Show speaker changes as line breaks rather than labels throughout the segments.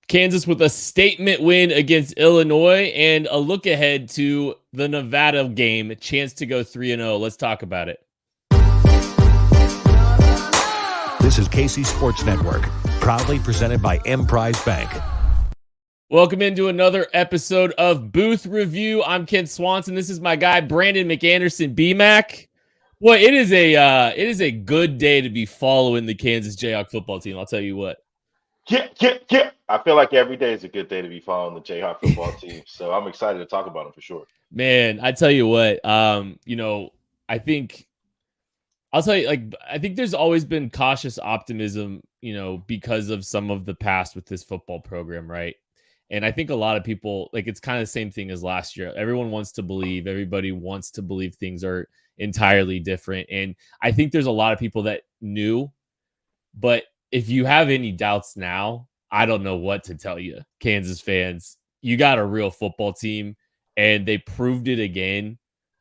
Kansas with a statement win against Illinois and a look ahead to the Nevada game, a chance to go 3-0. Let's talk about it.
This is KC Sports Network, proudly presented by Emprise Bank.
Welcome into another episode of Booth Review. I'm Ken Swanson. This is my guy Brandon McAnderson, BMAC. Well, it is a good day to be following the Kansas Jayhawks football team. I'll tell you what.
Yeah. I feel like every day is a good day to be following the Jayhawk football team. So I'm excited to talk about them for sure.
Man, I tell you what, I think there's always been cautious optimism, because of some of the past with this football program, right? And I think a lot of people, it's kind of the same thing as last year. Everybody wants to believe things are entirely different. And I think there's a lot of people that knew, but if you have any doubts now, I don't know what to tell you, Kansas fans. You got a real football team, and they proved it again.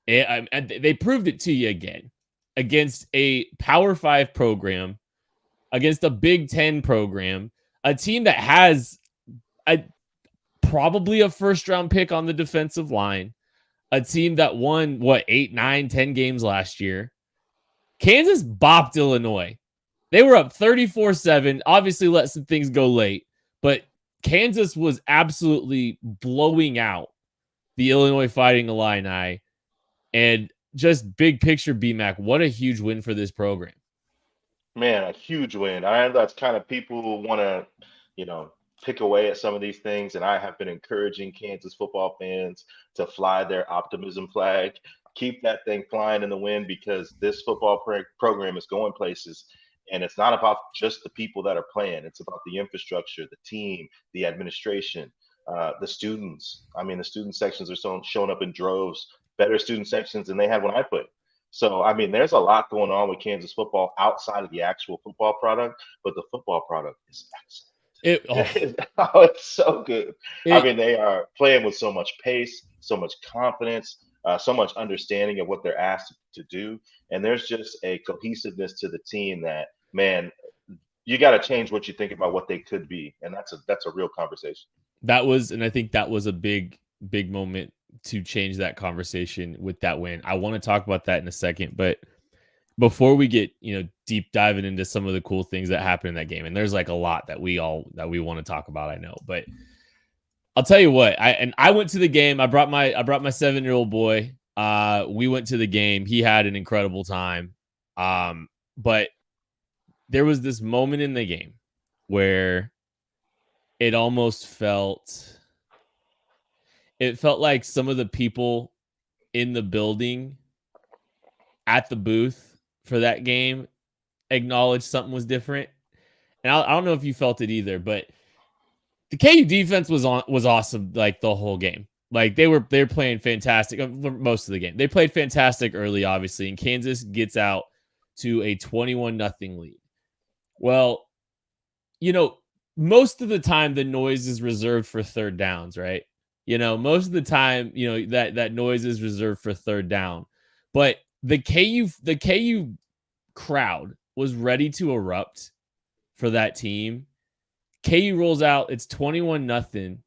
And they proved it to you again against a Power 5 program, against a Big Ten program, a team that has probably a first-round pick on the defensive line, a team that won, 8, 9, 10 games last year. Kansas bopped Illinois. They were up 34-7, obviously let some things go late, but Kansas was absolutely blowing out the Illinois Fighting Illini. And just big picture, BMAC, what a huge win for this program.
Man, a huge win. I know that's kind of people want to, pick away at some of these things. And I have been encouraging Kansas football fans to fly their optimism flag, keep that thing flying in the wind, because this football program is going places. And it's not about just the people that are playing. It's about the infrastructure, the team, the administration, the students. I mean, the student sections are showing up in droves, better student sections than they had when I played. So, I mean, there's a lot going on with Kansas football outside of the actual football product, but the football product is excellent. It's so good. They are playing with so much pace, so much confidence, so much understanding of what they're asked to do. And there's just a cohesiveness to the team that, man, you got to change what you think about what they could be. And that's a real conversation.
I think that was a big moment to change that conversation with that win. I want to talk about that in a second, but before we get, deep diving into some of the cool things that happened in that game, and there's a lot that we want to talk about, I know, but I'll tell you what, I went to the game. I brought my 7-year-old boy. We went to the game. He had an incredible time. But there was this moment in the game where it almost felt like some of the people in the building at the booth for that game acknowledged something was different. And I don't know if you felt it either, but the KU defense was awesome the whole game. They were playing fantastic for most of the game. They played fantastic early, obviously, and Kansas gets out to a 21-0 lead. Well, most of the time the noise is reserved for third downs, right? Most of the time, that noise is reserved for third down. But the KU crowd was ready to erupt for that team. KU rolls out, it's 21-0,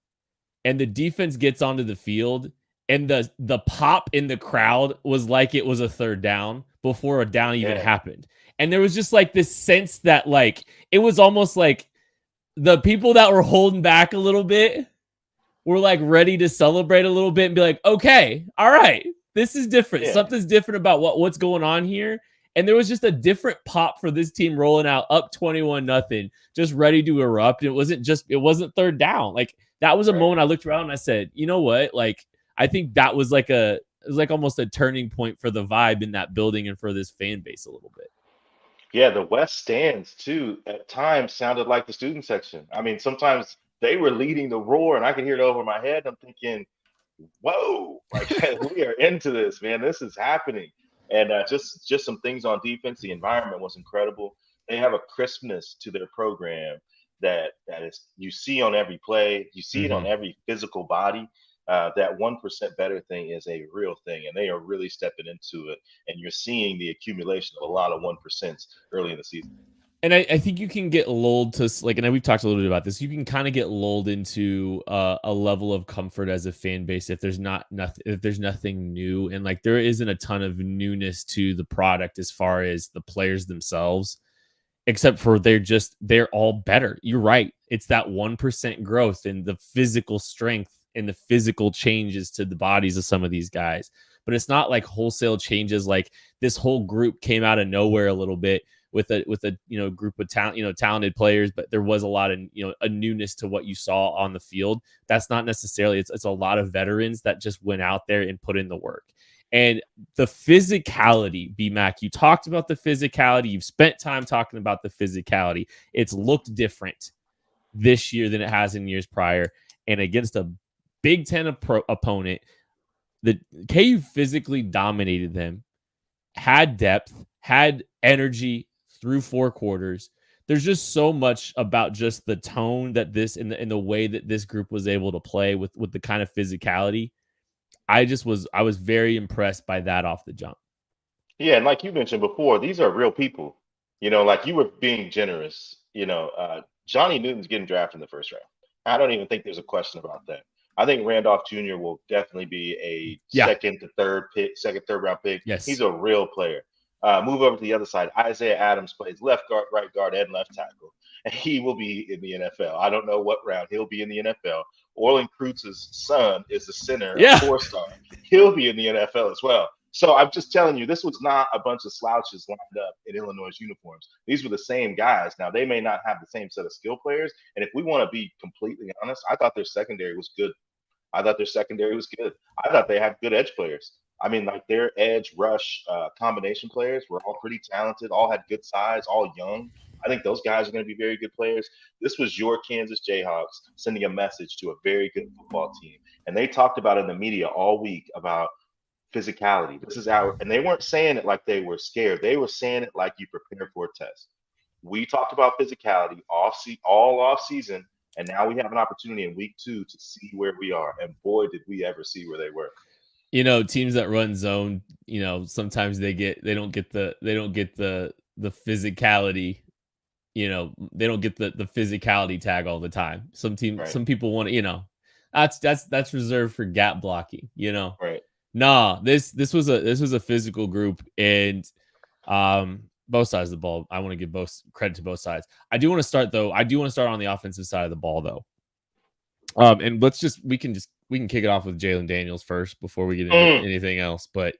and the defense gets onto the field, and the pop in the crowd was like it was a third down before a down even happened. And there was just this sense that it was almost like the people that were holding back a little bit were ready to celebrate a little bit and be like, okay, all right, this is different. Yeah. Something's different about what's going on here. And there was just a different pop for this team rolling out up 21-0, just ready to erupt. It wasn't third down. That was a moment I looked around and I said, you know what? I think that was almost a turning point for the vibe in that building and for this fan base a little bit.
Yeah, the West stands too at times sounded like the student section. I mean, sometimes they were leading the roar and I could hear it over my head. I'm thinking, whoa, we are into this, man. This is happening. And just some things on defense. The environment was incredible. They have a crispness to their program that is you see on every play. You see it on every physical body. That 1% better thing is a real thing, and they are really stepping into it. And you're seeing the accumulation of a lot of 1% early in the season.
And I think you can get lulled to like, and we've talked a little bit about this. You can kind of get lulled into a level of comfort as a fan base if there's nothing, if there's nothing new, and like there isn't a ton of newness to the product as far as the players themselves, except for they're all better. You're right. It's that 1% growth in the physical strength and the physical changes to the bodies of some of these guys. But it's not like wholesale changes. Like this whole group came out of nowhere a little bit with a group of talent, talented players, but there was a lot of a newness to what you saw on the field. That's not necessarily, it's a lot of veterans that just went out there and put in the work. And the physicality, BMAC, you talked about the physicality. You've spent time talking about the physicality. It's looked different this year than it has in years prior. And against a Big Ten opponent, the KU physically dominated them, had depth, had energy through 4 quarters. There's just so much about just the tone that this in the way that this group was able to play with the kind of physicality. I was very impressed by that off the jump.
Yeah, and like you mentioned before, these are real people. Like you were being generous. Johnny Newton's getting drafted in the first round. I don't even think there's a question about that. I think Randolph Jr. will definitely be a
Yeah.
second, third round pick.
Yes.
He's a real player. Move over to the other side. Isaiah Adams plays left guard, right guard, and left tackle, and he will be in the NFL. I don't know what round he'll be in the NFL. Orlin Kreutz's son is the center,
Yeah.
a 4-star. He'll be in the NFL as well. So I'm just telling you, this was not a bunch of slouches lined up in Illinois uniforms. These were the same guys. Now, they may not have the same set of skill players. And if we want to be completely honest, I thought their secondary was good. I thought they had good edge players. I mean, like their edge rush combination players were all pretty talented, all had good size, all young. I think those guys are going to be very good players. This was your Kansas Jayhawks sending a message to a very good football team. And they talked about in the media all week about physicality. This is and they weren't saying it like they were scared. They were saying it like you prepare for a test. We talked about physicality all off season, and now we have an opportunity in week 2 to see where we are. And boy, did we ever see where they were.
Teams that run zone, sometimes they don't get the physicality. They don't get the physicality tag all the time. Some people want to, that's reserved for gap blocking.
Right.
Nah, this was a physical group, and both sides of the ball. I want to give both credit to both sides. I do want to start on the offensive side of the ball though. And we can kick it off with Jalen Daniels first before we get into anything else. But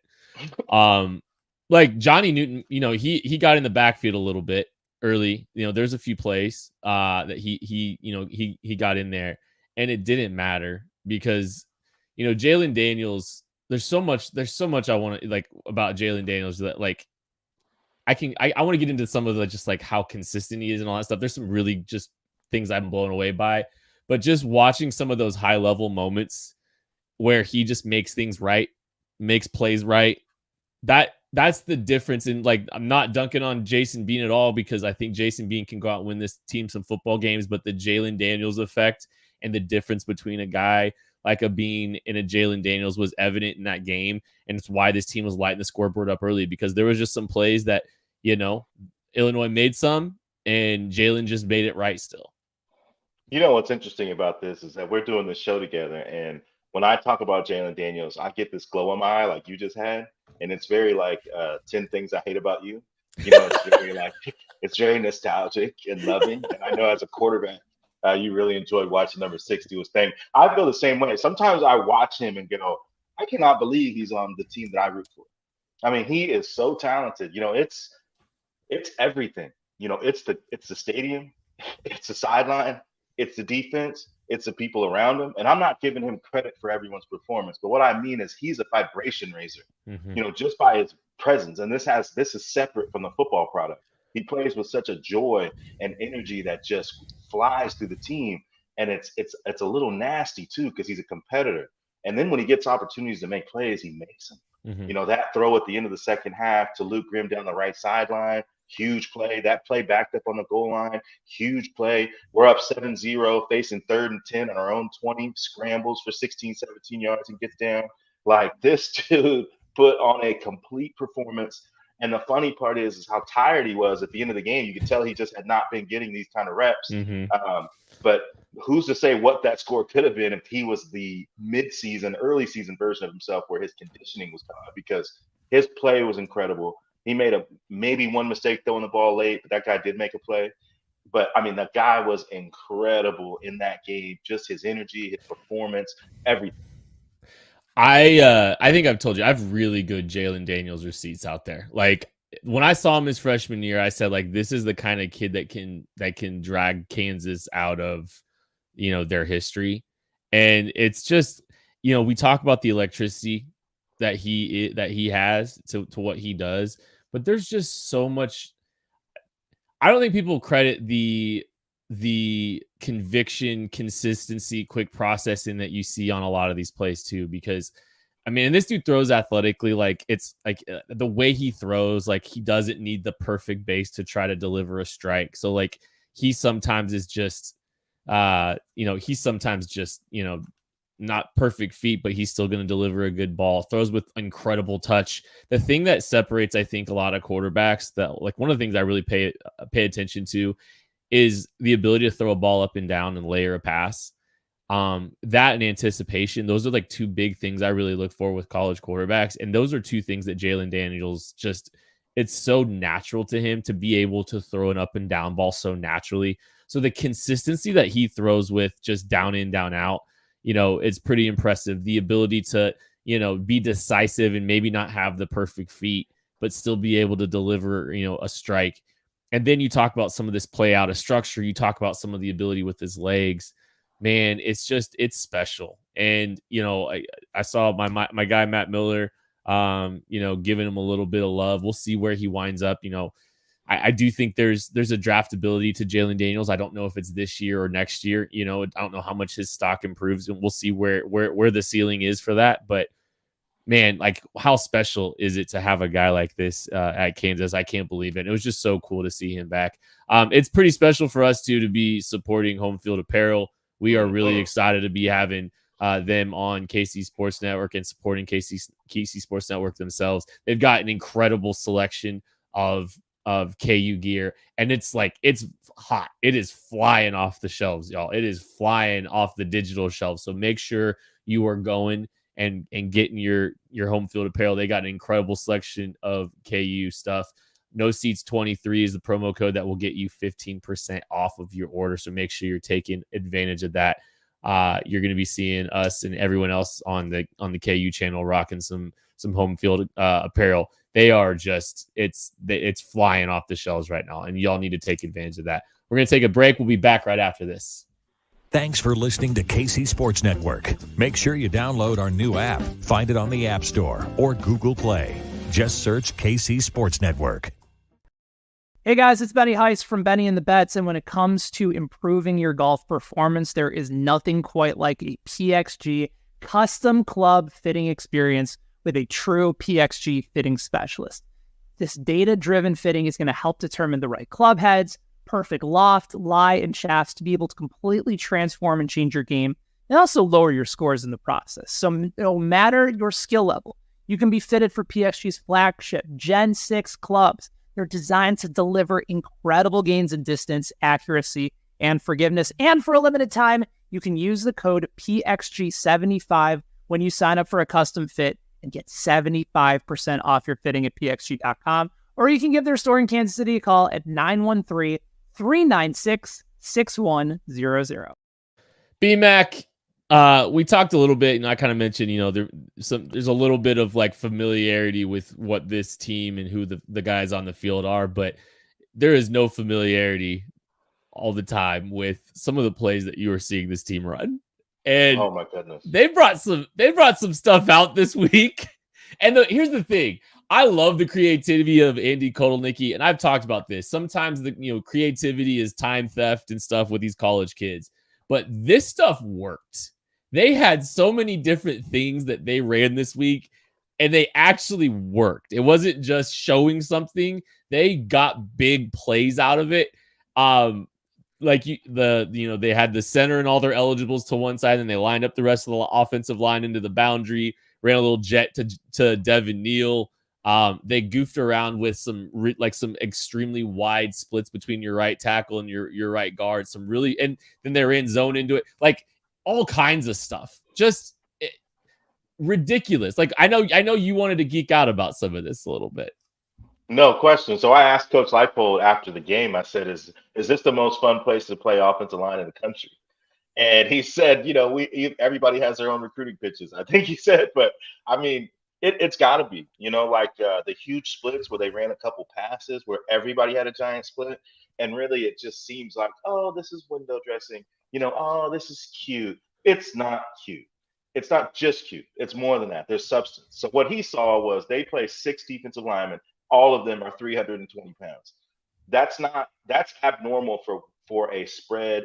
like Johnny Newton, he got in the backfield a little bit early. There's a few plays that he got in there, and it didn't matter because Jalen Daniels. There's so much I want to like about Jalen Daniels that like I want to get into some of the just like how consistent he is and all that stuff. There's some really just things I'm blown away by, but just watching some of those high level moments where he just makes things right, makes plays right. That's the difference. In like, I'm not dunking on Jason Bean at all because I think Jason Bean can go out and win this team some football games, but the Jalen Daniels effect and the difference between a guy like a Bean and a Jalen Daniels was evident in that game. And it's why this team was lighting the scoreboard up early because there was just some plays that, Illinois made some and Jalen just made it right still.
What's interesting about this is that we're doing this show together. And when I talk about Jalen Daniels, I get this glow in my eye like you just had. And it's very like 10 things I hate about you. It's very nostalgic and loving. And I know as a quarterback, you really enjoyed watching number 6 do his thing. I feel the same way. Sometimes I watch him and go, I cannot believe he's on the team that I root for. I mean, he is so talented. It's everything. It's the stadium, it's the sideline, it's the defense, it's the people around him. And I'm not giving him credit for everyone's performance, but what I mean is he's a vibration raiser. Just by his presence. And this is separate from the football product. He plays with such a joy and energy that just flies through the team. And it's a little nasty too, because he's a competitor. And then when he gets opportunities to make plays, he makes them. That throw at the end of the second half to Luke Grimm down the right sideline, huge play. That play backed up on the goal line, huge play. We're up 7-0, facing 3rd and 10 on our own 20, scrambles for 16, 17 yards and gets down. Like this dude put on a complete performance. And the funny part is how tired he was at the end of the game. You could tell he just had not been getting these kind of reps. But who's to say what that score could have been if he was the mid-season, early season version of himself where his conditioning was gone, because his play was incredible. He made maybe one mistake throwing the ball late, but that guy did make a play. But I mean, the guy was incredible in that game. Just his energy, his performance, everything.
I think I've told you I have really good Jalen Daniels receipts out there. Like when I saw him his freshman year, I said like this is the kind of kid that can drag Kansas out of their history. And it's just we talk about the electricity that he has to what he does, but there's just so much. I don't think people credit the conviction, consistency, quick processing that you see on a lot of these plays too, because I mean, and this dude throws athletically, like it's like the way he throws, like he doesn't need the perfect base to try to deliver a strike. So like he sometimes is just not perfect feet, but he's still going to deliver a good ball. Throws with incredible touch. The thing that separates, I think, a lot of quarterbacks, that like one of the things I really pay attention to is the ability to throw a ball up and down and layer a pass. That and anticipation, those are like two big things I really look for with college quarterbacks. And those are two things that Jalen Daniels it's so natural to him to be able to throw an up and down ball so naturally. So the consistency that he throws with just down in, down out, it's pretty impressive. The ability to, be decisive and maybe not have the perfect feet, but still be able to deliver, a strike. And then you talk about some of this play out of structure. You talk about some of the ability with his legs. Man, it's special. And, I saw my guy, Matt Miller, giving him a little bit of love. We'll see where he winds up. I do think there's a draftability to Jalen Daniels. I don't know if it's this year or next year. I don't know how much his stock improves, and we'll see where the ceiling is for that. But man, like how special is it to have a guy like this at Kansas? I can't believe it. It was just so cool to see him back. It's pretty special for us too to be supporting Home Field Apparel. We are really excited to be having them on KC Sports Network and supporting KC Sports Network themselves. They've got an incredible selection of KU gear, and it's hot. It is flying off the shelves, y'all. It is flying off the digital shelves. So make sure you are going and getting your Home Field Apparel. They got an incredible selection of KU stuff. No Seats 23 is the promo code that will get you 15% off of your order. So make sure you're taking advantage of that. You're going to be seeing us and everyone else on the KU channel rocking some Home Field apparel. They are just it's flying off the shelves right now, and y'all need to take advantage of that. We're going to take a break. We'll be back right after this.
Thanks for listening to KC Sports Network. Make sure you download our new app. Find it on the App Store or Google Play. Just search KC Sports Network.
Hey guys, it's Benny Heiss from Benny and the Bets, and when it comes to improving your golf performance, there is nothing quite like a PXG custom club fitting experience with a true PXG fitting specialist. This data-driven fitting is going to help determine the right club heads, perfect loft, lie, and shafts to be able to completely transform and change your game, and also lower your scores in the process. So no matter your skill level, you can be fitted for PXG's flagship Gen 6 clubs. They're designed to deliver incredible gains in distance, accuracy, and forgiveness. And for a limited time, you can use the code PXG75 when you sign up for a custom fit and get 75% off your fitting at pxg.com. Or you can give their store in Kansas City a call at 913-396-6100.
BMAC, we talked a little bit, and I kind of mentioned, there's a little bit of like familiarity with what this team and who the guys on the field are, but there is no familiarity all the time with some of the plays that you are seeing this team run. And
oh my goodness,
they brought some stuff out this week. And here's the thing. I love the creativity of Andy Kotelnicki, and I've talked about this. Sometimes the creativity is time theft and stuff with these college kids, but this stuff worked. They had so many different things that they ran this week, and they actually worked. It wasn't just showing something. They got big plays out of it. They had the center and all their eligibles to one side, and they lined up the rest of the offensive line into the boundary, ran a little jet to Devin Neal. They goofed around with some extremely wide splits between your right tackle and your right guard. And then they're in zone into it, like all kinds of stuff. Just ridiculous. Like I know you wanted to geek out about some of this a little bit.
No question. So I asked Coach Leipold after the game. I said, "Is this the most fun place to play offensive line in the country?" And he said, everybody has their own recruiting pitches, I think he said. But I mean, it's got to be, like the huge splits where they ran a couple passes where everybody had a giant split. And really, it just seems like, oh, this is window dressing. Oh, this is cute. It's not cute. It's not just cute. It's more than that. There's substance. So what he saw was they play 6 defensive linemen. All of them are 320 pounds. That's abnormal for a spread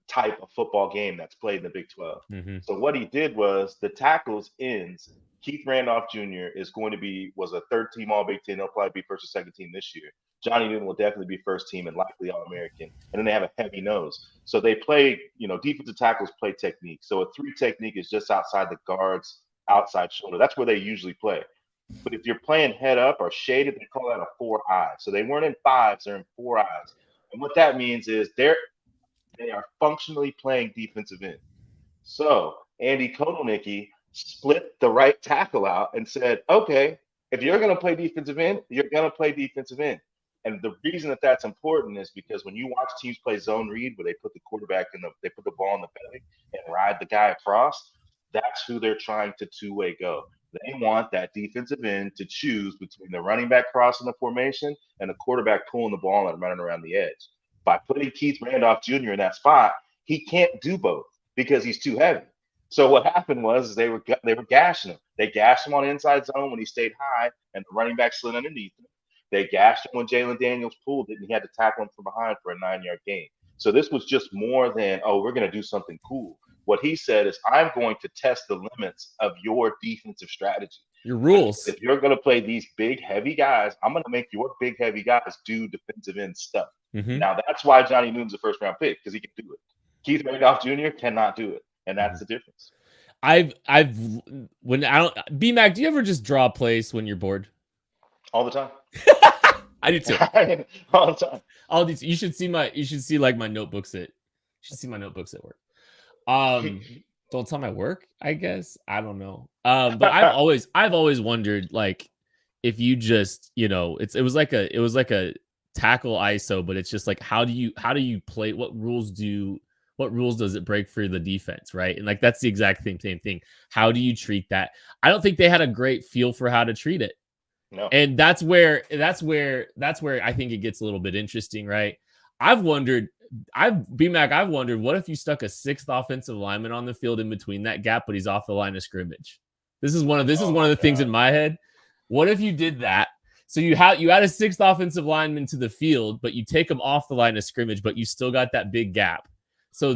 type of football game that's played in the Big 12.
Mm-hmm.
So what he did was the tackles ends. Keith Randolph Jr. was a third team All Big Ten. He'll probably be first or second team this year. Johnny Newton will definitely be first team and likely All American. And then they have a heavy nose. So they play, defensive tackles play technique. So a 3 technique is just outside the guard's outside shoulder. That's where they usually play. But if you're playing head up or shaded, they call that a 4-eye. So they weren't in 5s, they're in 4 eyes. And what that means is they are functionally playing defensive end. So Andy Kotelnicki split the right tackle out and said, okay, if you're going to play defensive end, you're going to play defensive end. And the reason that that's important is because when you watch teams play zone read, where they put the quarterback they put the ball in the belly and ride the guy across, that's who they're trying to two-way go. They want that defensive end to choose between the running back crossing the formation and the quarterback pulling the ball and running around the edge. By putting Keith Randolph Jr. in that spot, he can't do both because he's too heavy. So what happened was they were gashing him. They gashed him on the inside zone when he stayed high and the running back slid underneath him. They gashed him when Jalen Daniels pulled it and he had to tackle him from behind for a 9-yard gain. So this was just more than, we're going to do something cool. What he said is, I'm going to test the limits of your defensive strategy.
Your rules.
If you're going to play these big, heavy guys, I'm going to make your big, heavy guys do defensive end stuff.
Mm-hmm.
Now, that's why Johnny Newton's a first-round pick, because he can do it. Keith Randolph Jr. cannot do it, and that's the difference.
BMAC, do you ever just draw plays when you're bored?
All the time.
I do too.
All the time.
You should see my notebooks at work. Don't tell my work, I guess. I don't know. But I've always wondered, like, if you just, it was like a tackle ISO, but it's just like, how do you play? What rules does it break for the defense, right? And like, that's the exact same thing. How do you treat that? I don't think they had a great feel for how to treat it.
No.
And that's where I think it gets a little bit interesting, right? I've wondered, what if you stuck a 6th offensive lineman on the field in between that gap, but he's off the line of scrimmage? This is one of the things in my head. What if you did that? So you add a 6th offensive lineman to the field, but you take him off the line of scrimmage, but you still got that big gap. So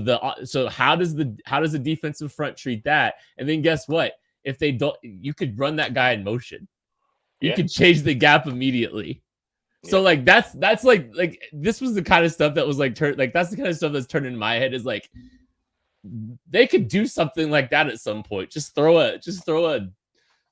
how does the defensive front treat that? And then guess what? If they don't, you could run that guy in motion. You could change the gap immediately. So like that's like this was the kind of stuff that was that's the kind of stuff that's turned in my head, is like they could do something like that at some point. Just throw a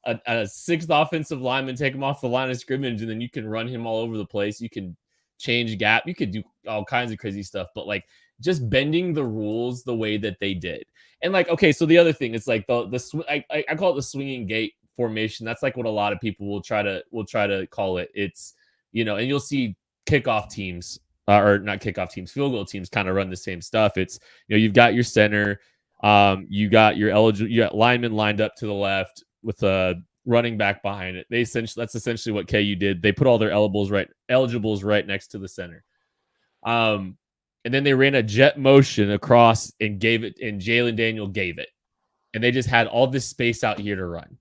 6th offensive lineman, take him off the line of scrimmage, and then you can run him all over the place. You can change gap. You could do all kinds of crazy stuff, but like just bending the rules the way that they did. And like, okay, so the other thing is like I call it the swinging gate formation. That's like what a lot of people will try to call it. It's, and you'll see kickoff teams or not kickoff teams, field goal teams kind of run the same stuff. It's, you've got your center, you got linemen lined up to the left with a running back behind it. That's essentially what KU did. They put all their eligibles right next to the center. And then they ran a jet motion across and gave it, and Jalen Daniel gave it. And they just had all this space out here to run.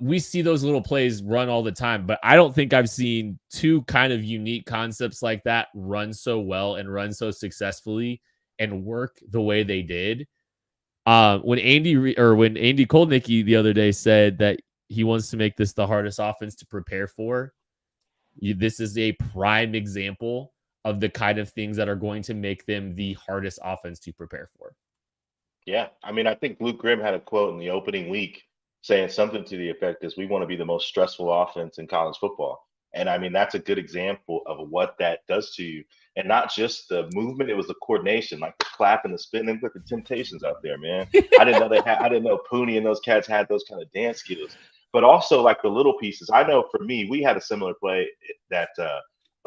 We see those little plays run all the time, but I don't think I've seen two kind of unique concepts like that run so well and run so successfully and work the way they did. When Andy Kotelnicki the other day said that he wants to make this the hardest offense to prepare for, this is a prime example of the kind of things that are going to make them the hardest offense to prepare for.
Yeah. I mean, I think Luke Grimm had a quote in the opening week saying something to the effect is we want to be the most stressful offense in college football. And I mean, that's a good example of what that does to you. And not just the movement, it was the coordination, like the clap and the spin. And look at the Temptations out there, man. I didn't know Pooney and those cats had those kind of dance skills. But also like the little pieces. I know for me, we had a similar play that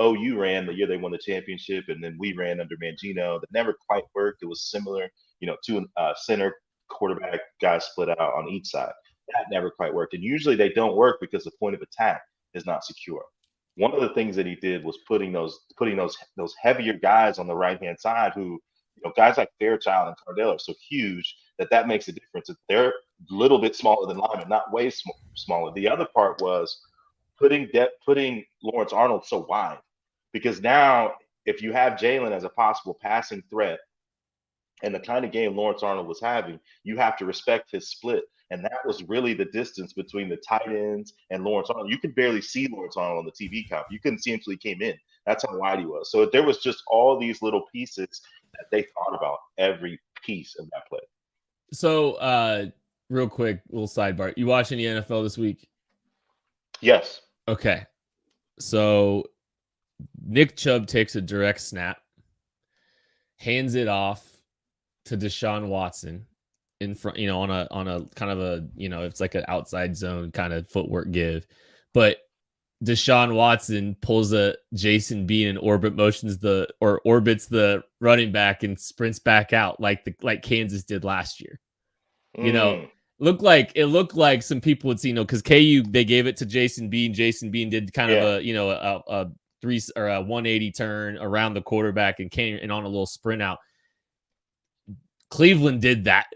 OU ran the year they won the championship, and then we ran under Mangino. That never quite worked. It was similar, two center quarterback guys split out on each side. That never quite worked. And usually they don't work because the point of attack is not secure. One of the things that he did was putting those heavier guys on the right hand side who, guys like Fairchild and Cardell are so huge that makes a difference. They're a little bit smaller than linemen, not way smaller. The other part was putting Lawrence Arnold so wide, because now if you have Jalen as a possible passing threat and the kind of game Lawrence Arnold was having, you have to respect his split. And that was really the distance between the tight ends and Lawrence Arnold. You could barely see Lawrence Arnold on the TV count. You couldn't see him until he came in. That's how wide he was. So there was just all these little pieces that they thought about every piece of that play.
So real quick, little sidebar. You watching the NFL this week?
Yes.
Okay. So Nick Chubb takes a direct snap, hands it off to Deshaun Watson in front, on a kind of a, it's like an outside zone kind of footwork give. But Deshaun Watson pulls a Jason Bean and orbits the running back and sprints back out like Kansas did last year. It looked like some people would see, because KU, they gave it to Jason Bean. Jason Bean did kind of a 180 turn around the quarterback and came and on a little sprint out. Cleveland did that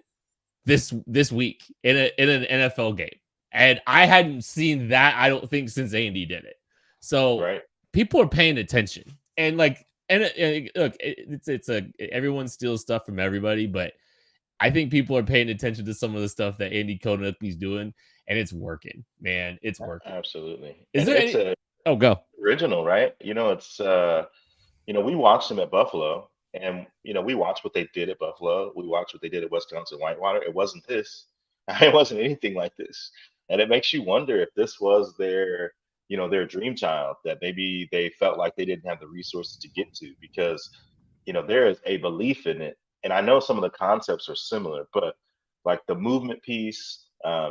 this week in an NFL game, and I hadn't seen that, I don't think, since Andy did it. So people are paying attention, and look, everyone steals stuff from everybody, but I think people are paying attention to some of the stuff that Andy Konicki's doing, and it's working, man. It's working.
Absolutely.
Go
original, right? It's we watched them at Buffalo, and we watched what they did at Buffalo. We watched what they did at Wisconsin Whitewater. It wasn't this. It wasn't anything like this, and it makes you wonder if this was their dream child, that maybe they felt like they didn't have the resources to get to, because there is a belief in it. And I know some of the concepts are similar, but like the movement piece,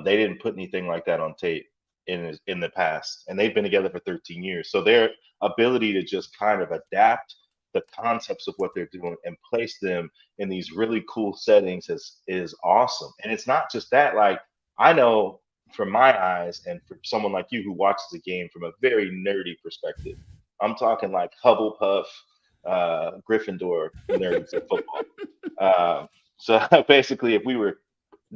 they didn't put anything like that on tape in the past, and they've been together for 13 years. So their ability to just kind of adapt the concepts of what they're doing and place them in these really cool settings is awesome. And it's not just that. Like, I know from my eyes, and for someone like you who watches the game from a very nerdy perspective, I'm talking like Hubblepuff, Gryffindor nerds of football. So basically, if we were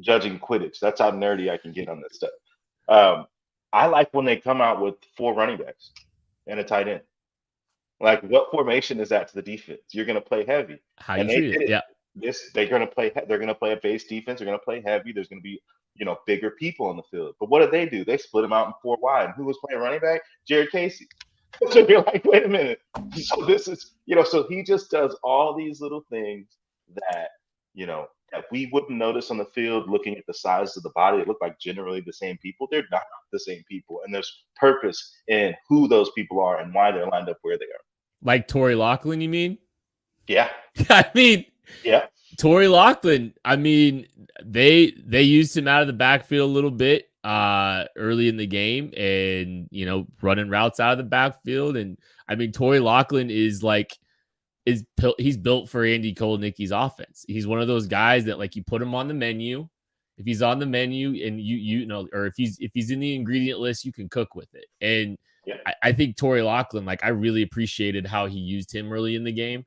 judging Quidditch, that's how nerdy I can get on this stuff. I like when they come out with 4 running backs and a tight end. Like, what formation is that to the defense? You're going to play heavy.
How you treat it? Yeah.
They're going to play a base defense. They're going to play heavy. There's going to be bigger people on the field. But what do? They split them out in 4 wide. And who was playing running back? Jared Casey. So you're like, wait a minute. So this is, so he just does all these little things that, that we wouldn't notice on the field looking at the size of the body. It looked like generally the same people. They're not the same people. And there's purpose in who those people are and why they're lined up where they are.
Like Torrey Loughlin, you mean?
Yeah.
Yeah. Torrey Loughlin, they used him out of the backfield a little bit early in the game, and running routes out of the backfield. And Torrey Loughlin is he's built for Andy Konicki's offense. He's one of those guys that, like, you put him on the menu. If he's on the menu and or if he's in the ingredient list, you can cook with it. And I think Torrey Loughlin, I really appreciated how he used him early in the game.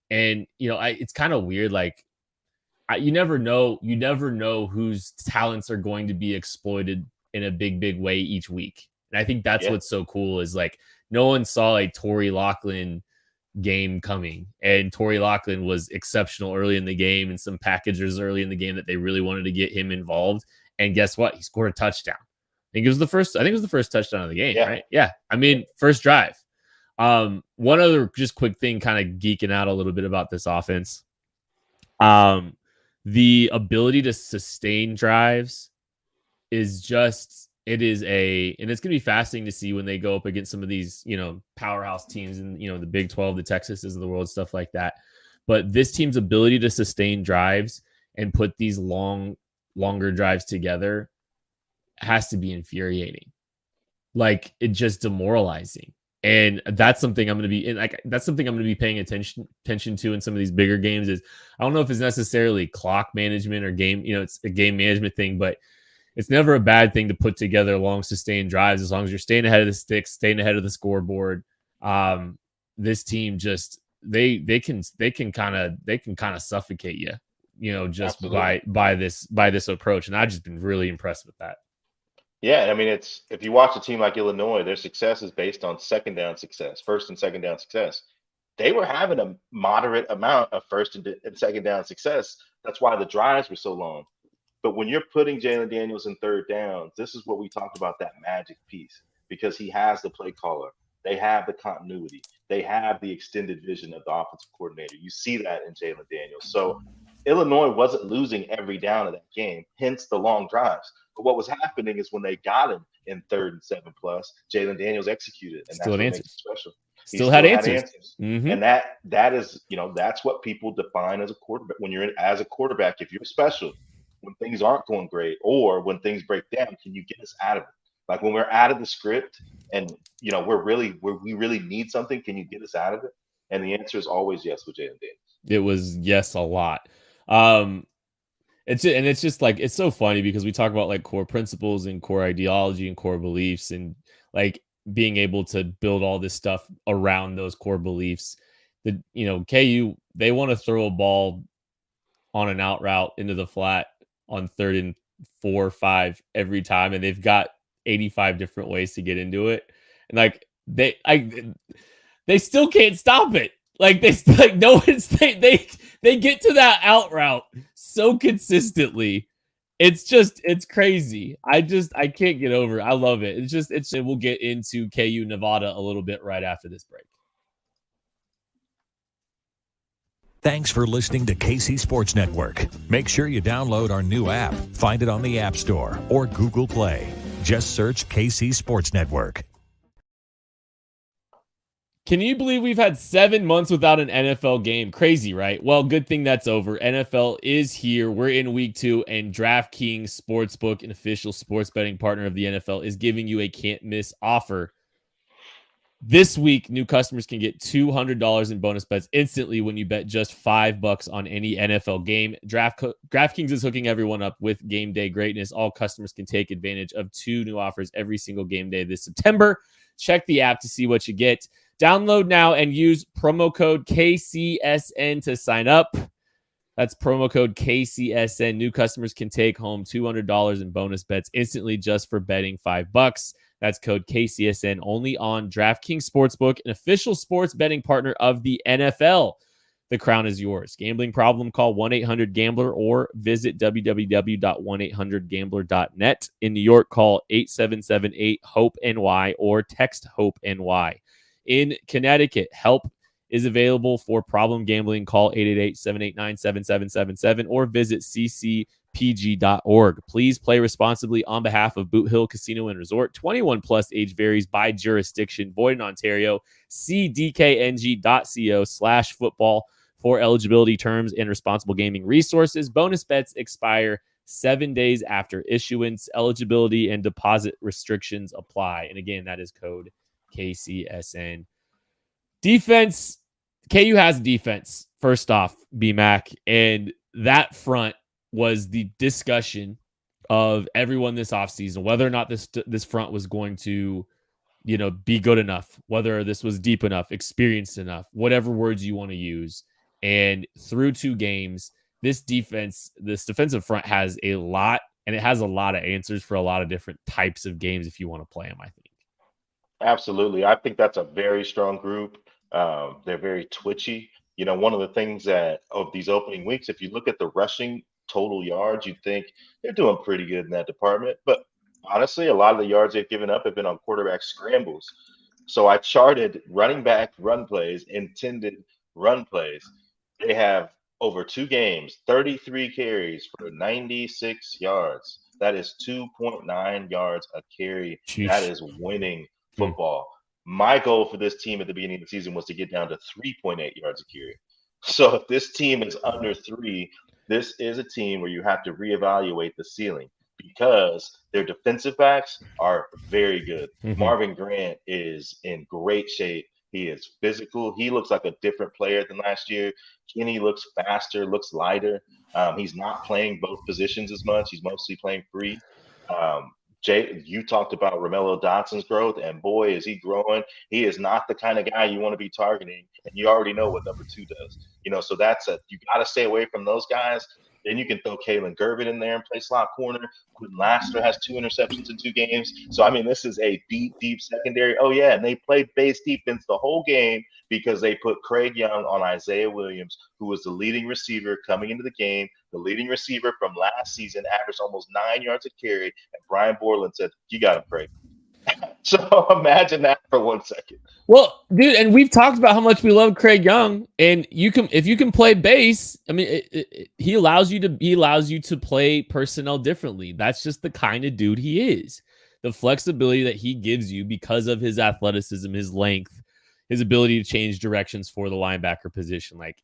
And it's kind of weird, you never know whose talents are going to be exploited in a big way each week. And I think that's what's so cool is, no one saw a Torrey Loughlin game coming, and Torrey Loughlin was exceptional early in the game, and some packagers early in the game that they really wanted to get him involved. And guess what? He scored a touchdown. I think it was the first touchdown of the game, right? Yeah. First drive. One other just quick thing, kind of geeking out a little bit about this offense. The ability to sustain drives is just and it's going to be fascinating to see when they go up against some of these, powerhouse teams in, the Big 12, the Texases of the world, stuff like that. But this team's ability to sustain drives and put these longer drives together has to be infuriating. Like, it's just demoralizing. And that's something I'm going to be paying attention to in some of these bigger games. Is I don't know if it's necessarily clock management or game, it's a game management thing, but it's never a bad thing to put together long sustained drives as long as you're staying ahead of the sticks, staying ahead of the scoreboard. This team just they can kind of suffocate you, just
Absolutely.
by this approach, and I've just been really impressed with that.
Yeah, I mean, it's if you watch a team like Illinois, their success is based on second down success, first and second down success. They were having a moderate amount of first and second down success. That's why the drives were so long. But when you're putting Jalen Daniels in third downs, this is what we talked about, that magic piece, because he has the play caller. They have the continuity. They have the extended vision of the offensive coordinator. You see that in Jalen Daniels. So Illinois wasn't losing every down of that game, hence the long drives. But what was happening is when they got him in third and 7+, Jalen Daniels executed, and
Still
that's
had
what makes
answers.
it special. He
Still
still
had
had
answers.
answers.
Mm-hmm.
And that is, that's what people define as a quarterback. When you're as a quarterback, if you're special, when things aren't going great or when things break down, can you get us out of it? Like when we're out of the script and we really need something, can you get us out of it? And the answer is always yes with Jalen Daniels.
It was yes a lot. It's just like, it's so funny because we talk about like core principles and core ideology and core beliefs and like being able to build all this stuff around those core beliefs. KU, they want to throw a ball on an out route into the flat on 3rd and 4 or 5 every time, and they've got 85 different ways to get into it, and like they still can't stop it. Like no one's they get to that out route so consistently. It's crazy. I can't get over it. I love it. We'll get into KU Nevada a little bit right after this break.
Thanks for listening to KC Sports Network. Make sure you download our new app. Find it on the App Store or Google Play. Just search KC Sports Network.
Can you believe we've had 7 months without an NFL game? Crazy, right? Well, good thing that's over. NFL is here. We're in week 2, and DraftKings Sportsbook, an official sports betting partner of the NFL, is giving you a can't-miss offer. This week, new customers can get $200 in bonus bets instantly when you bet just $5 on any NFL game. DraftKings is hooking everyone up with game day greatness. All customers can take advantage of 2 new offers every single game day this September. Check the app to see what you get. Download now and use promo code KCSN to sign up. That's promo code KCSN. New customers can take home $200 in bonus bets instantly just for betting $5. That's code KCSN only on DraftKings Sportsbook, an official sports betting partner of the NFL. The crown is yours. Gambling problem? Call 1-800-GAMBLER or visit www.1800gambler.net. In New York, call 877-8-HOPE-NY or text HOPE-NY. In Connecticut, help is available for problem gambling. Call 888-789-7777 or visit ccpg.org. Please play responsibly on behalf of Boot Hill Casino and Resort. 21 plus, age varies by jurisdiction. Void in Ontario. See dkng.co/football for eligibility terms and responsible gaming resources. Bonus bets expire 7 days after issuance. Eligibility and deposit restrictions apply. And again, that is code KCSN. Defense. KU has defense, first off, BMAC, and that front was the discussion of everyone this offseason, whether or not this front was going to, be good enough, whether this was deep enough, experienced enough, whatever words you want to use. And through 2 games, this defensive front has a lot, and it has a lot of answers for a lot of different types of games if you want to play them, I think.
Absolutely. I think that's a very strong group. They're very twitchy. One of the things of these opening weeks, if you look at the rushing total yards, you'd think they're doing pretty good in that department. But honestly, a lot of the yards they've given up have been on quarterback scrambles. So I charted running back run plays, intended run plays. They have over 2 games, 33 carries for 96 yards. That is 2.9 yards a carry.
Sheesh.
That is winning football. My goal for this team at the beginning of the season was to get down to 3.8 yards a carry. So if this team is under 3, this is a team where you have to reevaluate the ceiling because their defensive backs are very good. Marvin Grant is in great shape. He is physical. He looks like a different player than last year. Kenny looks faster, looks lighter. He's not playing both positions as much. He's mostly playing free. Jay, you talked about Romello Dotson's growth, and boy, is he growing. He is not the kind of guy you want to be targeting, and you already know what number 2 does. So you got to stay away from those guys. Then you can throw Kalen Gervin in there and play slot corner. Quentin Laster has 2 interceptions in 2 games. So, I mean, this is a deep, deep secondary. Oh, yeah, and they played base defense the whole game because they put Craig Young on Isaiah Williams, who was the leading receiver coming into the game. The leading receiver from last season averaged almost 9 yards a carry, and Brian Borland said, "You got him, Craig." So imagine that for 1 second.
Well, dude, and we've talked about how much we love Craig Young, and if you can play base, I mean, he allows you to play personnel differently. That's just the kind of dude he is. The flexibility that he gives you because of his athleticism, his length, his ability to change directions for the linebacker position. Like,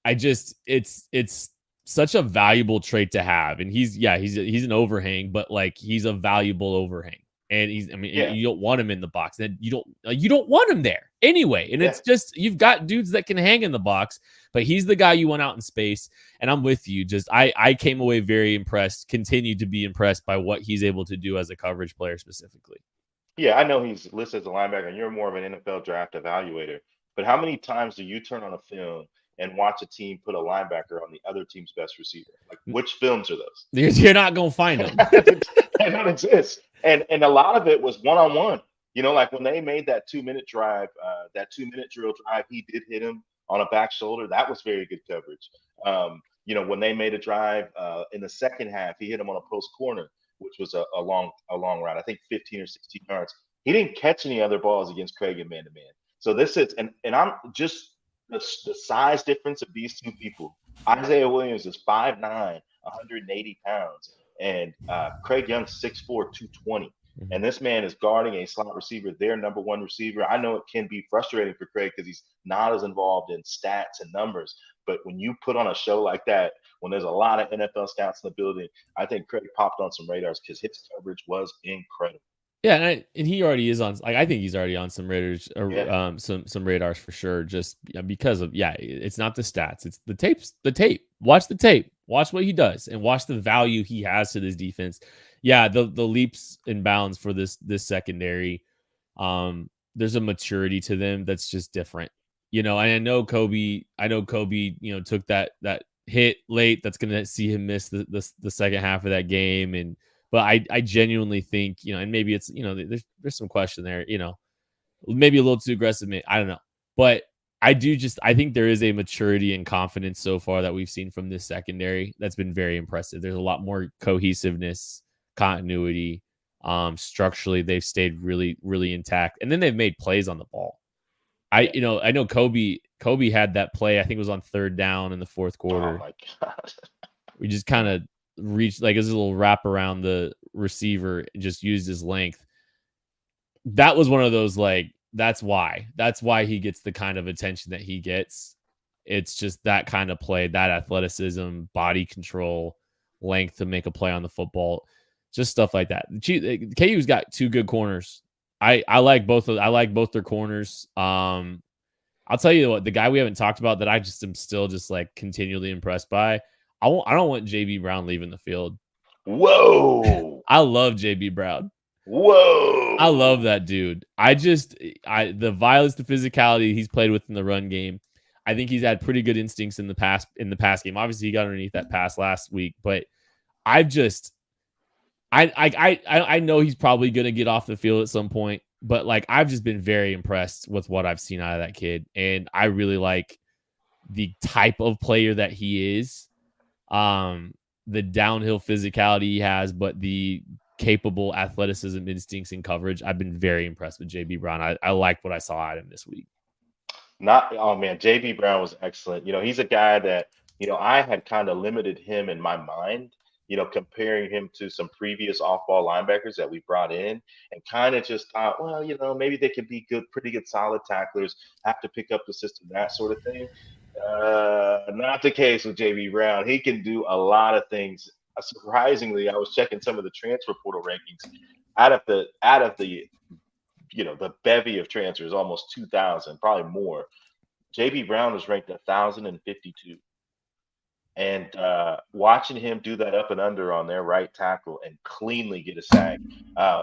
it's such a valuable trait to have, and he's an overhang, but like he's a valuable overhang. And you don't want him in the box. And you don't want him there anyway. And it's just, you've got dudes that can hang in the box, but he's the guy you want out in space. And I'm with you. Just, I came away very impressed, continued to be impressed by what he's able to do as a coverage player specifically.
Yeah, I know he's listed as a linebacker, and you're more of an NFL draft evaluator. But how many times do you turn on a film and watch a team put a linebacker on the other team's best receiver? Like, which films are those?
You're not going to find them.
They don't exist. And a lot of it was one-on-one. Like when they made that 2-minute drive, that 2-minute drill drive, he did hit him on a back shoulder. That was very good coverage. When they made a drive in the second half, he hit him on a post corner, which was a long route, I think 15 or 16 yards. He didn't catch any other balls against Craig in man-to-man. So this is, and I'm just the size difference of these two people. Isaiah Williams is 5'9", 180 pounds. And Craig Young's 6'4", 220. And this man is guarding a slot receiver, their number 1 receiver. I know it can be frustrating for Craig because he's not as involved in stats and numbers. But when you put on a show like that, when there's a lot of NFL scouts in the building, I think Craig popped on some radars because his coverage was incredible.
Yeah, and he already is on. Like, I think he's already on some radars, some radars for sure. Just because of it's not the stats, it's the tapes. The tape. Watch the tape. Watch what he does, and watch the value he has to this defense. Yeah, the leaps and bounds for this secondary. There's a maturity to them that's just different. And I know Kobe. Took that hit late. That's gonna see him miss the second half of that game. But I genuinely think, and maybe it's, there's some question there, maybe a little too aggressive. I don't know. But I think there is a maturity and confidence so far that we've seen from this secondary that's been very impressive. There's a lot more cohesiveness, continuity. Structurally, they've stayed really, really intact. And then they've made plays on the ball. I know Kobe had that play, I think it was on 3rd down in the 4th quarter.
Oh my God.
We just kind of reached, like, his little wrap around the receiver and just used his length. That was one of those, like, that's why he gets the kind of attention that he gets. It's just that kind of play, that athleticism, body control, length to make a play on the football, just stuff like that. KU's got 2 good corners. I like both their corners. I'll tell you what, the guy we haven't talked about that I just am still just like continually impressed by. I don't want JB Brown leaving the field.
Whoa.
I love JB Brown.
Whoa.
I love that dude. The violence, the physicality he's played with in the run game. I think he's had pretty good instincts in the pass game. Obviously, he got underneath that pass last week, but I know he's probably going to get off the field at some point, but like, I've just been very impressed with what I've seen out of that kid. And I really like the type of player that he is. The downhill physicality he has, but the capable athleticism, instincts, and coverage. I've been very impressed with JB Brown. I like what I saw out of him this week.
JB Brown was excellent. He's a guy that, I had kind of limited him in my mind comparing him to some previous off-ball linebackers that we brought in, and kind of just thought, well, maybe they could be good, pretty good, solid tacklers, have to pick up the system, that sort of thing. Not the case with JB Brown. He can do a lot of things. Surprisingly, I was checking some of the transfer portal rankings. Out of the the bevy of transfers, almost 2,000, probably more. JB Brown was ranked 1,052. And watching him do that up and under on their right tackle and cleanly get a sack,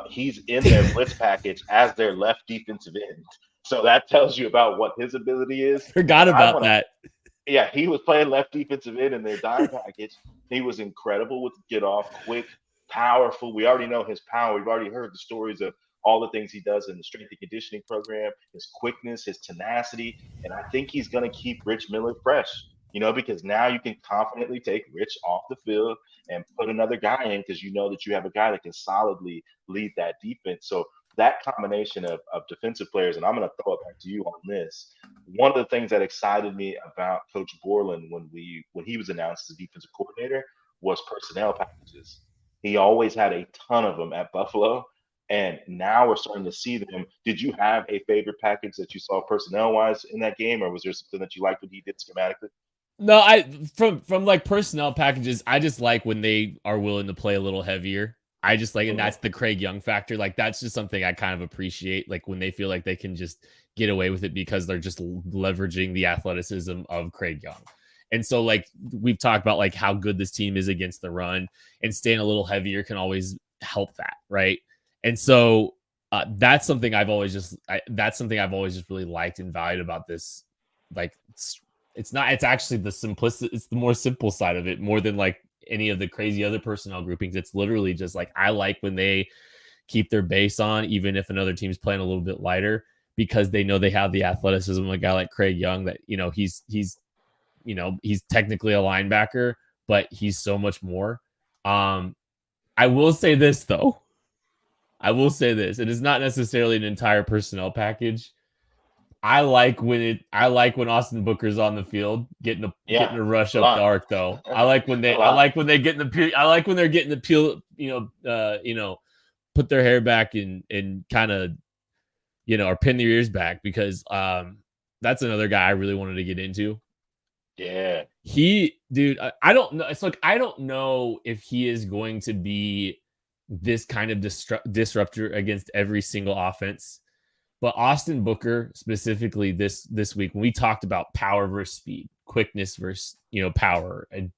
he's in their blitz package as their left defensive end. So that tells you about what his ability is.
Forgot about that.
Yeah, he was playing left defensive end in their dime package. He was incredible with get off, quick, powerful. We already know his power. We've already heard the stories of all the things he does in the strength and conditioning program, his quickness, his tenacity. And I think he's going to keep Rich Miller fresh, because now you can confidently take Rich off the field and put another guy in because you know that you have a guy that can solidly lead that defense. So that combination of defensive players, and I'm going to throw it back to you on this. One of the things that excited me about Coach Borland when he was announced as defensive coordinator was personnel packages. He always had a ton of them at Buffalo, and now we're starting to see them. Did you have a favorite package that you saw personnel-wise in that game, or was there something that you liked what he did schematically?
No, from like personnel packages, I just like when they are willing to play a little heavier. I just like, and that's the Craig Young factor. Like, that's just something I kind of appreciate. Like when they feel like they can just get away with it because they're just leveraging the athleticism of Craig Young. And so like we've talked about like how good this team is against the run, and staying a little heavier can always help that. Right. And so that's something I've always just really liked and valued about this. Like it's actually it's the more simple side of it more than like any of the crazy other personnel groupings. It's literally just like, I like when they keep their base on, even if another team's playing a little bit lighter, because they know they have the athleticism of a guy like Craig Young that, he's technically a linebacker, but he's so much more. I will say this though. It is not necessarily an entire personnel package. I like when Austin Booker's on the field getting a rush up the arc though. I like when they're getting the peel, put their hair back and kind of, or pin their ears back, because that's another guy I really wanted to get into.
Yeah.
I don't know. It's like, I don't know if he is going to be this kind of disruptor against every single offense. But Austin Booker specifically this week, when we talked about power versus speed, quickness versus, power and,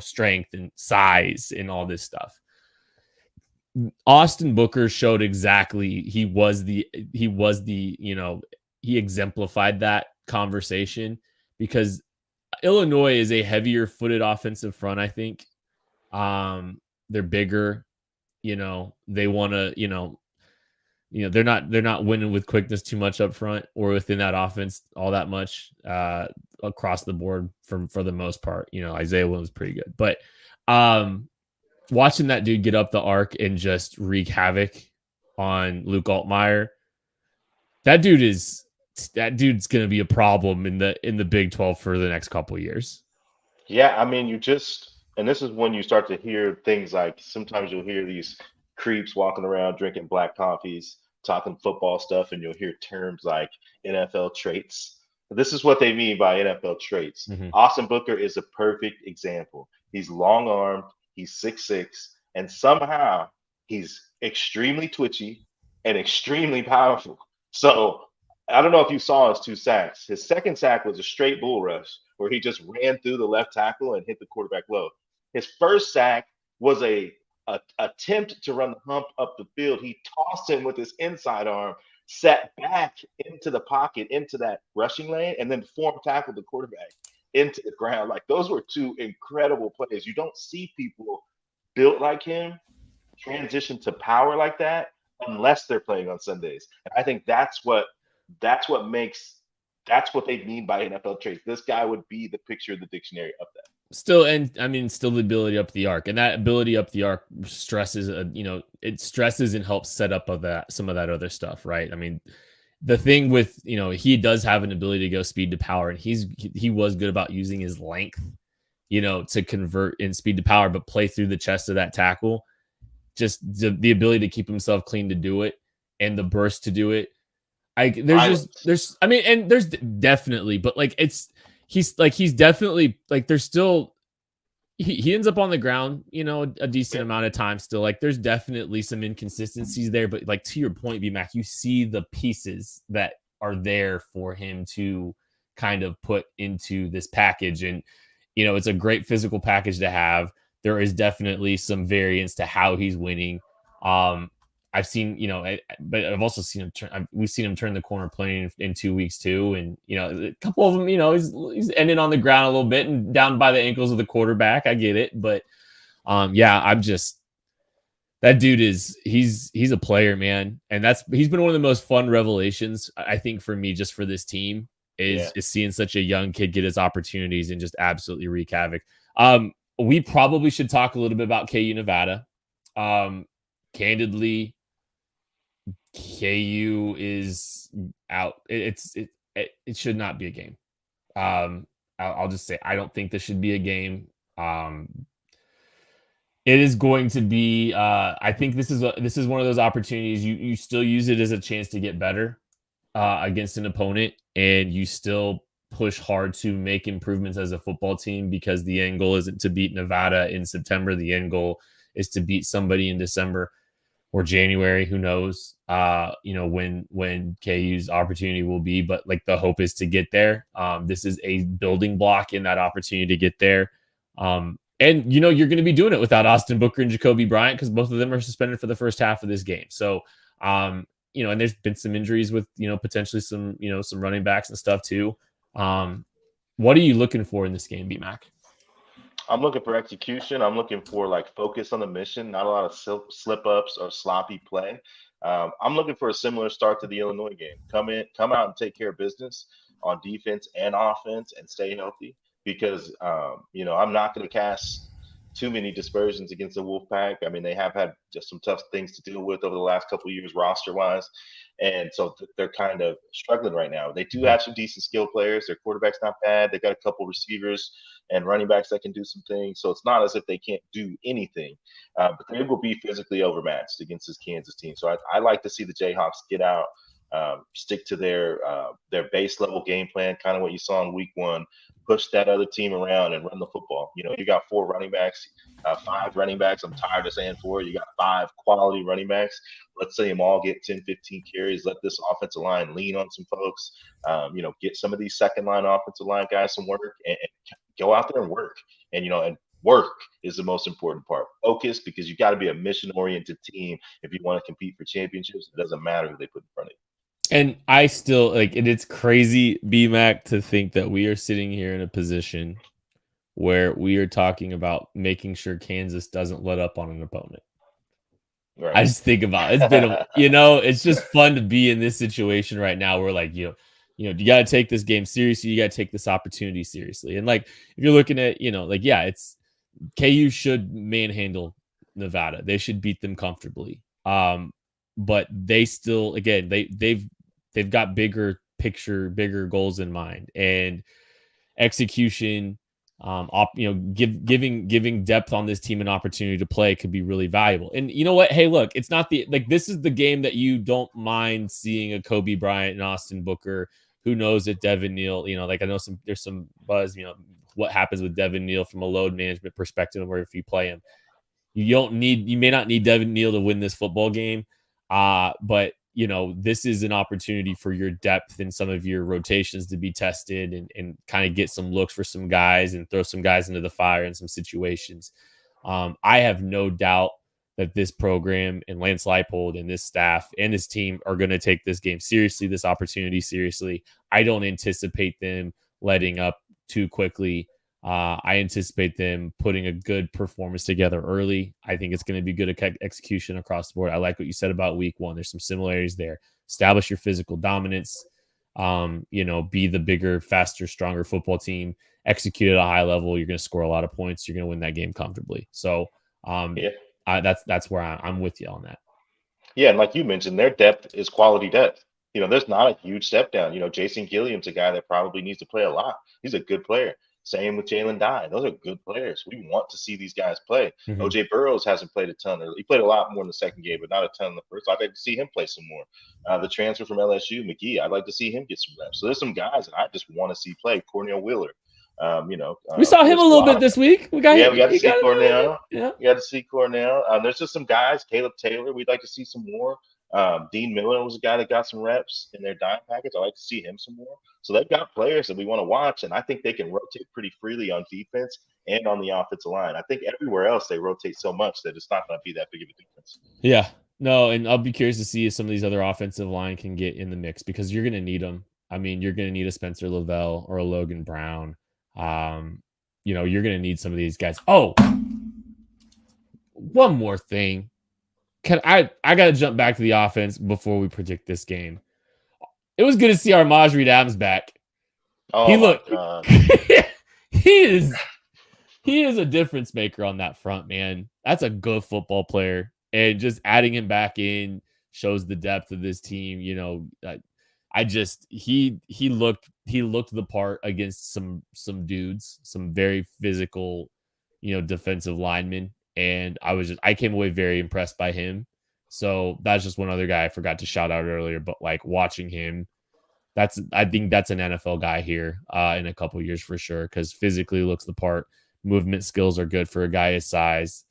strength and size and all this stuff, Austin Booker showed exactly he exemplified that conversation, because Illinois is a heavier footed offensive front. I think they're bigger, they want to, they're not winning with quickness too much up front or within that offense all that much across the board for the most part. Isaiah Williams is pretty good, but watching that dude get up the arc and just wreak havoc on Luke Altmaier, that dude's going to be a problem in the Big 12 for the next couple of years.
Yeah, I mean, and this is when you start to hear things like, sometimes you'll hear these creeps walking around drinking black coffees, talking football stuff, and you'll hear terms like NFL traits. This is what they mean by NFL traits. Mm-hmm. Austin Booker is a perfect example. He's long-armed, he's 6'6", and somehow he's extremely twitchy and extremely powerful. So I don't know if you saw his 2 sacks. His second sack was a straight bull rush where he just ran through the left tackle and hit the quarterback low. His first sack was a attempt to run the hump up the field. He tossed him with his inside arm, sat back into the pocket, into that rushing lane, and then form tackled the quarterback into the ground. Like, those were 2 incredible plays. You don't see people built like him transition to power like that unless they're playing on Sundays. And I think that's what they mean by NFL traits. This guy would be the picture of the dictionary of that. Still
the ability up the arc, and that ability up the arc stresses, it stresses and helps set up some of that other stuff, right? I mean, the thing with, he does have an ability to go speed to power, and he was good about using his length to convert in speed to power, but play through the chest of that tackle. Just the ability to keep himself clean to do it and the burst to do it. There's definitely, but like he's definitely like there's still he ends up on the ground, a decent amount of time still. Like there's definitely some inconsistencies there, but like to your point, BMAC, you see the pieces that are there for him to kind of put into this package. And, it's a great physical package to have. There is definitely some variance to how he's winning. I've seen, but I've also seen him we've seen him turn the corner playing in 2 weeks too. And, a couple of them, he's ending on the ground a little bit and down by the ankles of the quarterback. I get it. But that dude he's a player, man. And he's been one of the most fun revelations, I think, for me, just for this team is seeing such a young kid get his opportunities and just absolutely wreak havoc. We probably should talk a little bit about KU Nevada. Candidly, KU is out. It should not be a game. I'll just say I don't think this should be a game. It is going to be. I think this is one of those opportunities you still use it as a chance to get better against an opponent, and you still push hard to make improvements as a football team, because the end goal isn't to beat Nevada in September. The end goal is to beat somebody in December or January. Who knows, when KU's opportunity will be, but like the hope is to get there. This is a building block in that opportunity to get there. And, you're going to be doing it without Austin Booker and Jacoby Bryant, because both of them are suspended for the first half of this game. So, and there's been some injuries with, potentially some running backs and stuff too. What are you looking for in this game, BMAC?
I'm looking for execution. I'm looking for like focus on the mission, not a lot of slip ups or sloppy play. I'm looking for a similar start to the Illinois game. Come out and take care of business on defense and offense and stay healthy, because I'm not going to cast too many dispersions against the Wolfpack. I mean, they have had just some tough things to deal with over the last couple of years roster wise. And so they're kind of struggling right now. They do have some decent skill players. Their quarterback's not bad. They got a couple receivers and running backs that can do some things. So it's not as if they can't do anything. But they will be physically overmatched against this Kansas team. So I like to see the Jayhawks get out, stick to their base level game plan, kind of what you saw in week 1. Push that other team around and run the football. You got 4 running backs, 5 running backs. I'm tired of saying 4. You got 5 quality running backs. Let's see them all get 10, 15 carries. Let this offensive line lean on some folks. Get some of these second line offensive line guys some work, and go out there and work. And work is the most important part. Focus, because you got to be a mission-oriented team if you want to compete for championships. It doesn't matter who they put in front of you.
And I still and it's crazy, BMAC, to think that we are sitting here in a position where we are talking about making sure Kansas doesn't let up on an opponent. Right. I just think about it. It's been, it's just fun to be in this situation right now where you got to take this game seriously. You got to take this opportunity seriously. And if you're looking at, it's KU should manhandle Nevada. They should beat them comfortably. But they still, again, they've got bigger goals in mind, and execution, giving depth on this team an opportunity to play could be really valuable. And you know what? Hey, look, it's not this is the game that you don't mind seeing a Kobe Bryant and Austin Booker. Who knows if Devin Neal, I know there's some buzz, what happens with Devin Neal from a load management perspective, where if you play him, you may not need Devin Neal to win this football game. But this is an opportunity for your depth in some of your rotations to be tested and kind of get some looks for some guys and throw some guys into the fire in some situations. I have no doubt that this program and Lance Leipold and this staff and this team are going to take this game seriously, this opportunity seriously. I don't anticipate them letting up too quickly. I anticipate them putting a good performance together early. I think it's going to be good execution across the board. I like what you said about week 1. There's some similarities there. Establish your physical dominance, be the bigger, faster, stronger football team, execute at a high level. You're going to score a lot of points. You're going to win that game comfortably. So that's where I'm with you on that.
Yeah. And like you mentioned, their depth is quality depth. There's not a huge step down. Jason Gilliam's a guy that probably needs to play a lot. He's a good player. Same with Jalen Dye. Those are good players. We want to see these guys play.
Mhm.
OJ Burrows hasn't played a ton. He played a lot more in the second game, but not a ton in the first. I'd like to see him play some more. The transfer from LSU, McGee, I'd like to see him get some reps. So there's some guys that I just want to see play. Cornell Wheeler.
We saw him a little bit this week. We got
to see Cornell.
Yeah.
We got to see Cornell. There's just some guys. Caleb Taylor, we'd like to see some more. Dean Miller was a guy that got some reps in their dime package. I'd like to see him some more. So they've got players that we want to watch, and I think they can rotate pretty freely on defense and on the offensive line. I think everywhere else they rotate so much that it's not going to be that big of a difference.
Yeah. No, and I'll be curious to see if some of these other offensive line can get in the mix because you're going to need them. I mean, you're going to need a Spencer Lavelle or a Logan Brown. You're going to need some of these guys. Oh, one more thing. I got to jump back to the offense before we predict this game. It was good to see our Reed Adams back.
Oh,
he is a difference maker on that front, man. That's a good football player. And just adding him back in shows the depth of this team. He looked the part against some dudes, some very physical, defensive linemen. And I came away very impressed by him. So that's just one other guy I forgot to shout out earlier, but like watching him, I think that's an NFL guy here in a couple years for sure. Cause physically looks the part. Movement skills are good for a guy his size.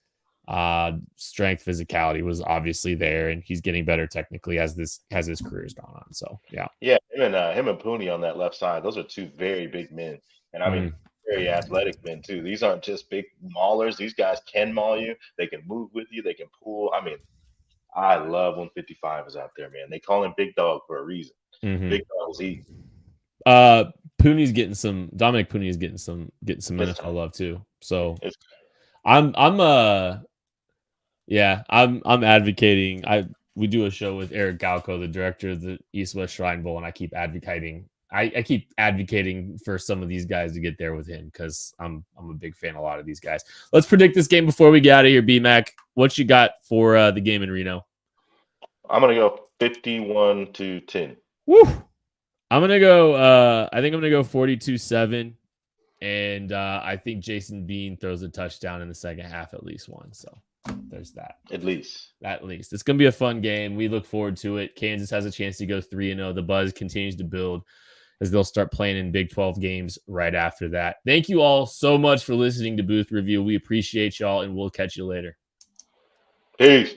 Strength, physicality was obviously there, and he's getting better technically as his career's gone on. So
him and Pooney on that left side, those are two very big men, and I mean very athletic men too. These aren't just big maulers. These guys can maul you. They can move with you. They can pull. I mean, I love when 55 is out there, man. They call him Big Dog for a reason. Big Dog's easy.
Dominic Pooney is getting some NFL love too. So I'm advocating. We do a show with Eric Galco, the director of the East West Shrine Bowl, and I keep advocating. I keep advocating for some of these guys to get there with him because I'm a big fan of a lot of these guys. Let's predict this game before we get out of here. B-Mac, what you got for the game in Reno?
I'm gonna go 51-10.
Woo! I'm gonna go. I think I'm gonna go 42-7, and I think Jason Bean throws a touchdown in the second half, at least one. So there's that.
At least
it's gonna be a fun game. We look forward to it. Kansas has a chance to go 3-0. The buzz continues to build as they'll start playing in Big 12 games right after that. Thank you all so much for listening to Booth Review. We appreciate y'all, and we'll catch you later.
Peace.